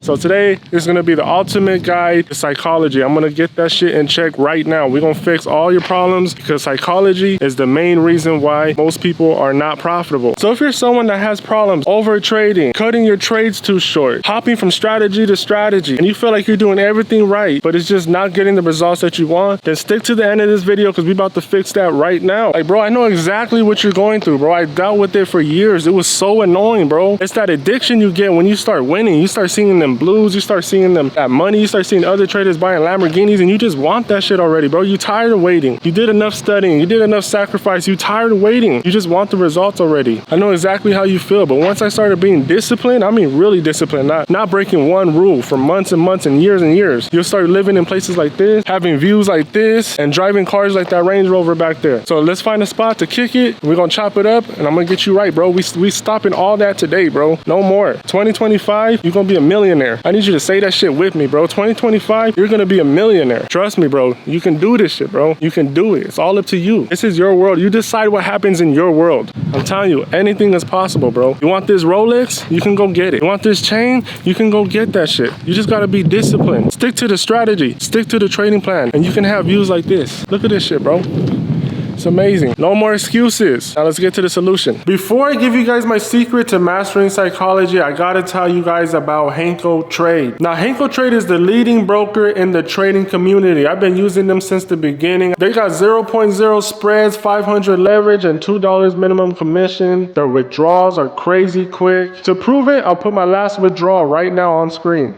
So today is gonna be the ultimate guide to psychology. I'm gonna get that shit in check right now. We're gonna fix all your problems because psychology is the main reason why most people are not profitable. So if you're someone that has problems over trading, cutting your trades too short, hopping from strategy to strategy, and you feel like you're doing everything right, but it's just not getting the results that you want, then stick to the end of this video because we're about to fix that right now. Like, bro, I know exactly what you're going through, bro. I dealt with it for years. It was so annoying, bro. It's that addiction you get when you start winning. You start seeing them blues, you start seeing them that money, you start seeing other traders buying Lamborghinis, and you just want that shit already, bro. You tired of waiting. You did enough studying, you did enough sacrifice, you tired of waiting. You just want the results already. I know exactly how you feel, but once I started being disciplined, I mean really disciplined, not breaking one rule for months and months and years, you'll start living in places like this, having views like this, and driving cars like that Range Rover back there. So let's find a spot to kick it. We're gonna chop it up, and I'm gonna get you right, bro. We stopping all that today, bro. No more. 2025, you're gonna be a millionaire. I need you to say that shit with me, bro. 2025, you're gonna be a millionaire. Trust me, bro. You can do this shit, bro. You can do it. It's all up to you. This is your world. You decide what happens in your world. I'm telling you, anything is possible, bro. You want this Rolex? You can go get it. You want this chain? You can go get that shit. You just gotta be disciplined. Stick to the strategy. Stick to the trading plan, and you can have views like this. Look at this shit, bro. It's amazing. No more excuses. Now let's get to the solution. Before I give you guys my secret to mastering psychology, I gotta tell you guys about Henko Trade. Now, Henko Trade is the leading broker in the trading community. I've been using them since the beginning. They got 0.0 spreads, 500 leverage, and $2 minimum commission. Their withdrawals are crazy quick. To prove it, I'll put my last withdrawal right now on screen.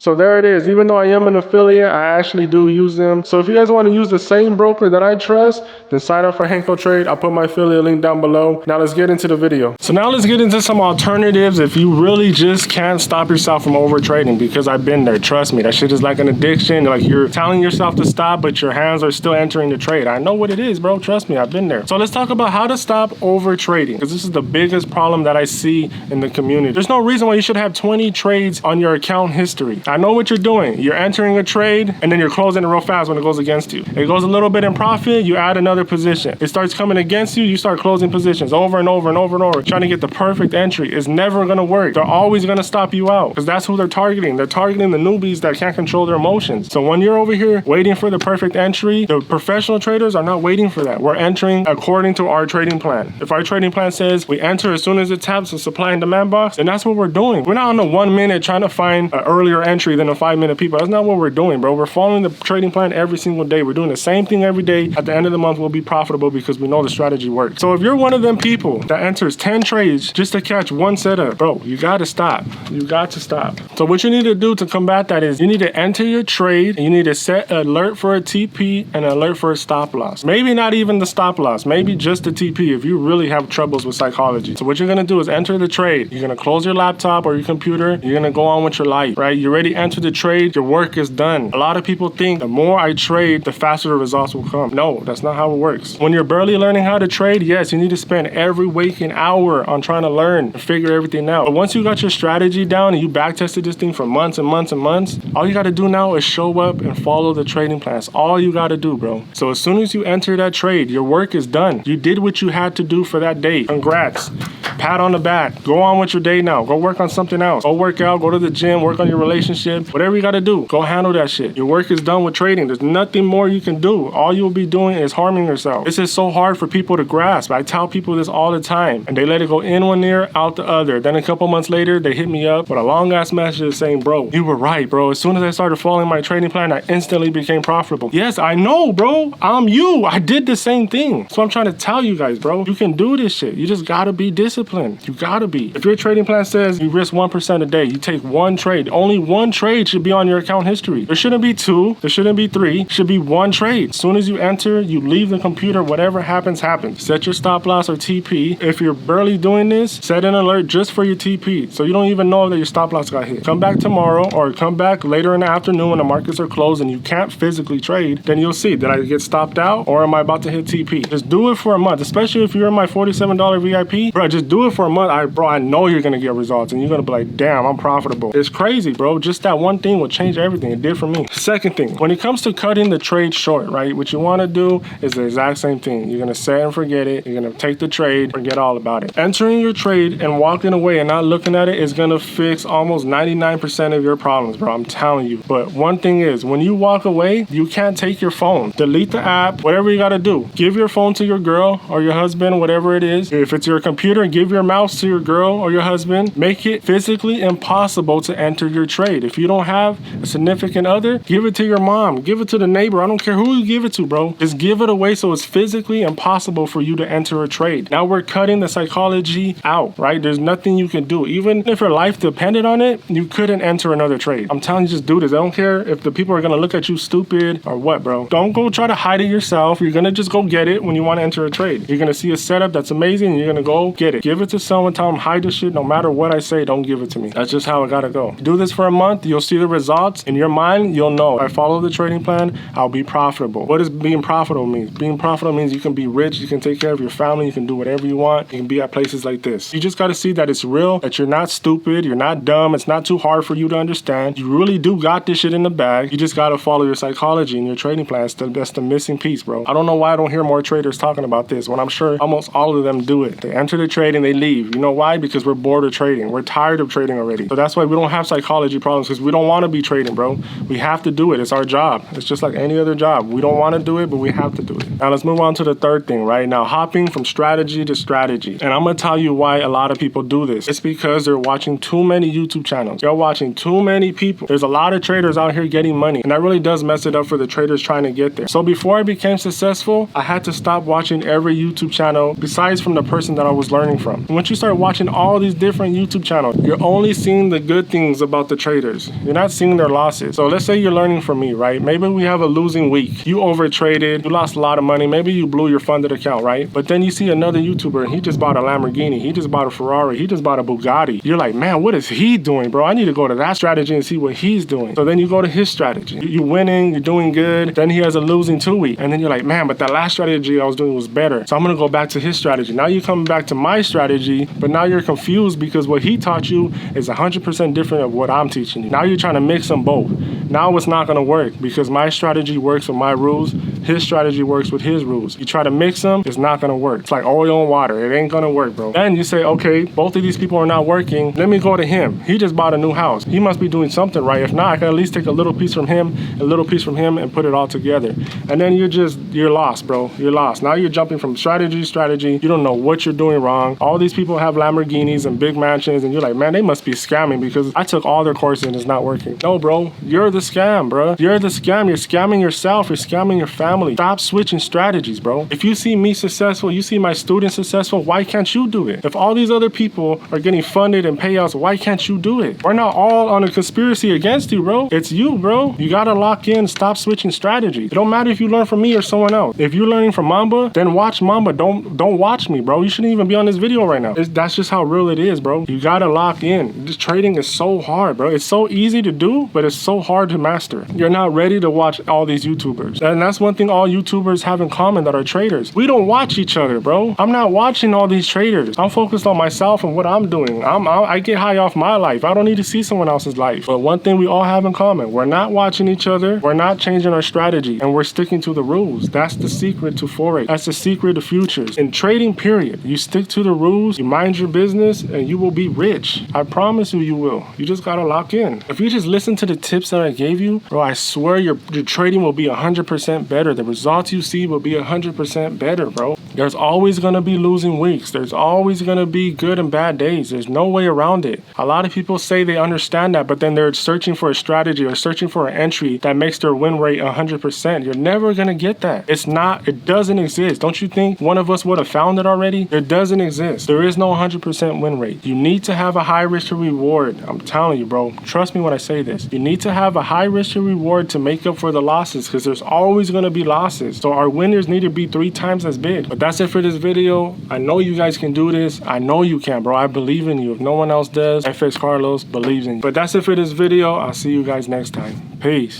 So there it is. Even though I am an affiliate, I actually do use them. So if you guys want to use the same broker that I trust, then sign up for Henko Trade. I'll put my affiliate link down below. Now let's get into the video. So now let's get into some alternatives if you really just can't stop yourself from over trading, because I've been there. Trust me, that shit is like an addiction. Like you're telling yourself to stop, but your hands are still entering the trade. I know what it is, bro. Trust me, I've been there. So let's talk about how to stop over trading, because this is the biggest problem that I see in the community. There's no reason why you should have 20 trades on your account history. I know what you're doing. You're entering a trade and then you're closing it real fast when it goes against you. It goes a little bit in profit, you add another position. It starts coming against you, you start closing positions over and over and over and over, trying to get the perfect entry. It's never gonna work. They're always gonna stop you out because that's who they're targeting. They're targeting the newbies that can't control their emotions. So when you're over here waiting for the perfect entry, the professional traders are not waiting for that. We're entering according to our trading plan. If our trading plan says we enter as soon as it taps the supply and demand box, then that's what we're doing. We're not on the 1 minute trying to find an earlier entry than a 5-minute people. That's not what we're doing, bro. We're following the trading plan every single day. We're doing the same thing every day. At the end of the month, we'll be profitable because we know the strategy works. So if you're one of them people that enters 10 trades just to catch one setup, bro, you gotta stop. You got to stop. So what you need to do to combat that is you need to enter your trade and you need to set an alert for a TP and an alert for a stop loss. Maybe not even the stop loss, maybe just the TP if you really have troubles with psychology. So what you're gonna do is enter the trade. You're gonna close your laptop or your computer. You're gonna go on with your life, right? You already entered the trade, your work is done. A lot of people think the more I trade, the faster the results will come. No, that's not how it works. When you're barely learning how to trade, yes, you need to spend every waking hour on trying to learn and figure everything out. But once you got your strategy down and you back tested this thing for months and months and months, all you gotta do now is show up and follow the trading plan. That's all you gotta do, bro. So as soon as you enter that trade, your work is done. You did what you had to do for that day. Congrats. Pat on the back. Go on with your day now. Go work on something else. Go work out, go to the gym, work on your relationship, whatever you gotta do. Go handle that shit. Your work is done with trading. There's nothing more you can do. All you'll be doing is harming yourself. This is so hard for people to grasp. I tell people this all the time and they let it go in one ear, out the other. Then a couple months later, they hit me up with a long ass message saying, bro, you were right, bro. As soon as I started following my trading plan, I instantly became profitable. Yes, I know, bro. I'm you. I did the same thing. So I'm trying to tell you guys, bro, you can do this shit. You just gotta be disciplined. You gotta be. If your trading plan says you risk 1% a day, you take one trade, only one one trade should be on your account history. There shouldn't be two, there shouldn't be three, it should be one trade. As soon as you enter, you leave the computer, whatever happens, happens. Set your stop loss or TP. If you're barely doing this, set an alert just for your TP, so you don't even know that your stop loss got hit. Come back tomorrow or come back later in the afternoon when the markets are closed and you can't physically trade, then you'll see, did I get stopped out or am I about to hit TP? Just do it for a month, especially if you're in my $47 VIP. Bro, just do it for a month. I know you're gonna get results and you're gonna be like, damn, I'm profitable. It's crazy, bro. Just that one thing will change everything. It did for me. Second thing, when it comes to cutting the trade short, right, what you wanna do is the exact same thing. You're gonna set and forget it. You're gonna take the trade, forget all about it. Entering your trade and walking away and not looking at it is gonna fix almost 99% of your problems, bro. I'm telling you. But one thing is, when you walk away, you can't take your phone. Delete the app, whatever you gotta do. Give your phone to your girl or your husband, whatever it is. If it's your computer, give your mouse to your girl or your husband. Make it physically impossible to enter your trade. If you don't have a significant other, give it to your mom, give it to the neighbor. I don't care who you give it to, bro. Just give it away so it's physically impossible for you to enter a trade. Now we're cutting the psychology out, right? There's nothing you can do. Even if your life depended on it, you couldn't enter another trade. I'm telling you, just do this. I don't care if the people are gonna look at you stupid or what, bro. Don't go try to hide it yourself. You're gonna just go get it when you want to enter a trade. You're gonna see a setup that's amazing and you're gonna go get it. Give it to someone, tell them hide the shit. No matter what I say, don't give it to me. That's just how it gotta go. Do this for a month, you'll see the results. In your mind, you'll know. If I follow the trading plan, I'll be profitable. What does being profitable mean? Being profitable means you can be rich, you can take care of your family, you can do whatever you want, you can be at places like this. You just gotta see that it's real, that you're not stupid, you're not dumb, it's not too hard for you to understand. You really do got this shit in the bag. You just gotta follow your psychology and your trading plans. That's the missing piece, bro. I don't know why I don't hear more traders talking about this when I'm sure almost all of them do it. They enter the trade and they leave. You know why? Because we're bored of trading. We're tired of trading already. So that's why we don't have psychology problems, because we don't want to be trading, bro. We have to do it. It's our job. It's just like any other job. We don't want to do it, but we have to do it. Now let's move on to the third thing, right? Now hopping from strategy to strategy. And I'm going to tell you why a lot of people do this. It's because they're watching too many YouTube channels. They're watching too many people. There's a lot of traders out here getting money, and that really does mess it up for the traders trying to get there. So before I became successful, I had to stop watching every YouTube channel besides from the person that I was learning from. And once you start watching all these different YouTube channels, you're only seeing the good things about the traders. You're not seeing their losses. So let's say you're learning from me, right? Maybe we have a losing week. You overtraded, you lost a lot of money. Maybe you blew your funded account, right? But then you see another YouTuber and he just bought a Lamborghini. He just bought a Ferrari. He just bought a Bugatti. You're like, man, what is he doing, bro? I need to go to that strategy and see what he's doing. So then you go to his strategy. You're winning, you're doing good. Then he has a losing 2 week. And then you're like, man, but that last strategy I was doing was better. So I'm going to go back to his strategy. Now you're coming back to my strategy, but now you're confused because what he taught you is 100% different of what I'm teaching you. Now you're trying to mix them both. Now it's not going to work because my strategy works with my rules. His strategy works with his rules. You try to mix them, it's not going to work. It's like oil and water. It ain't going to work, bro. Then you say, okay, both of these people are not working. Let me go to him. He just bought a new house. He must be doing something right. If not, I can at least take a little piece from him, a little piece from him, and put it all together. And then you're lost, bro. You're lost. Now you're jumping from strategy to strategy. You don't know what you're doing wrong. All these people have Lamborghinis and big mansions, and you're like, man, they must be scamming because I took all their courses and it's not working. No, bro. You're the scam, bro. You're the scam. You're scamming yourself. You're scamming your family. Stop switching strategies, bro. If you see me successful, you see my students successful, why can't you do it? If all these other people are getting funded and payouts, why can't you do it? We're not all on a conspiracy against you, bro. It's you, bro. You gotta lock in. Stop switching strategy. It don't matter if you learn from me or someone else. If you're learning from Mamba, then watch Mamba. Don't watch me, bro. You shouldn't even be on this video right now. That's just how real it is, bro. You gotta lock in. This trading is so hard, bro. It's so easy to do, but it's so hard to master. You're not ready to watch all these YouTubers. And that's one thing all YouTubers have in common that are traders. We don't watch each other, bro. I'm not watching all these traders. I'm focused on myself and what I'm doing. I get high off my life. I don't need to see someone else's life. But one thing we all have in common, we're not watching each other. We're not changing our strategy, and we're sticking to the rules. That's the secret to Forex. That's the secret to futures. In trading, period, you stick to the rules, you mind your business, and you will be rich. I promise you will. You just gotta lock in. If you just listen to the tips that I gave you, bro, I swear your trading will be 100% better. The results you see will be 100% better, bro. There's always going to be losing weeks. There's always going to be good and bad days. There's no way around it. A lot of people say they understand that, but then they're searching for a strategy or searching for an entry that makes their win rate 100%. You're never going to get that. It doesn't exist. Don't you think one of us would have found it already? It doesn't exist. There is no 100% win rate. You need to have a high risk to reward. I'm telling you, bro. Trust me when I say this. You need to have a high risk to reward to make up for the losses, because there's always going to be losses. So our winners need to be 3 times as big. But that's it for this video. I know you guys can do this. I know you can, bro. I believe in you. If no one else does, FX Carlos believes in you. But that's it for this video. I'll see you guys next time. Peace.